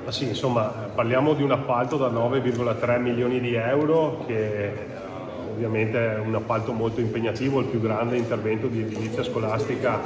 Sì, insomma, parliamo di un appalto da 9,3 milioni di euro che ovviamente è un appalto molto impegnativo, il più grande intervento di edilizia scolastica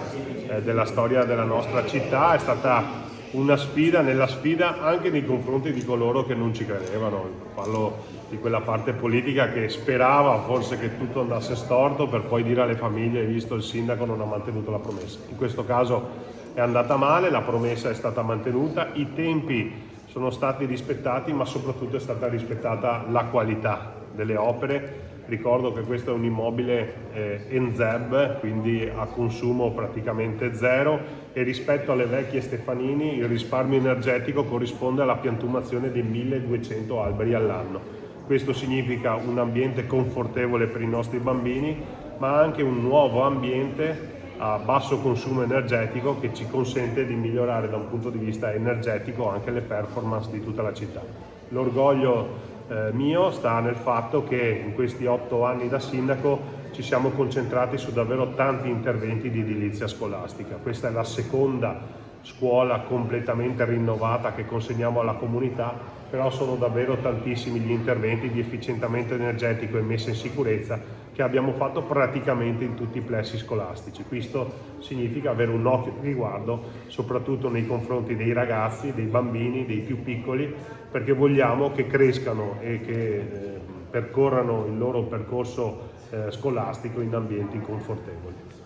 della storia della nostra città. È stata una sfida nella sfida anche nei confronti di coloro che non ci credevano. Parlo di quella parte politica che sperava forse che tutto andasse storto per poi dire alle famiglie: visto il sindaco non ha mantenuto la promessa. In questo caso è andata male, la promessa è stata mantenuta, i tempi sono stati rispettati, ma soprattutto è stata rispettata la qualità delle opere. Ricordo che questo è un immobile ENZEB, quindi a consumo praticamente zero, e rispetto alle vecchie Stefanini il risparmio energetico corrisponde alla piantumazione di 1200 alberi all'anno. Questo significa un ambiente confortevole per i nostri bambini, ma anche un nuovo ambiente a basso consumo energetico che ci consente di migliorare da un punto di vista energetico anche le performance di tutta la città. L'orgoglio mio sta nel fatto che in questi 8 anni da sindaco ci siamo concentrati su davvero tanti interventi di edilizia scolastica. Questa è la seconda scuola completamente rinnovata che consegniamo alla comunità, però sono davvero tantissimi gli interventi di efficientamento energetico e messa in sicurezza che abbiamo fatto praticamente in tutti i plessi scolastici. Questo significa avere un occhio di riguardo soprattutto nei confronti dei ragazzi, dei bambini, dei più piccoli, perché vogliamo che crescano e che percorrano il loro percorso scolastico in ambienti confortevoli.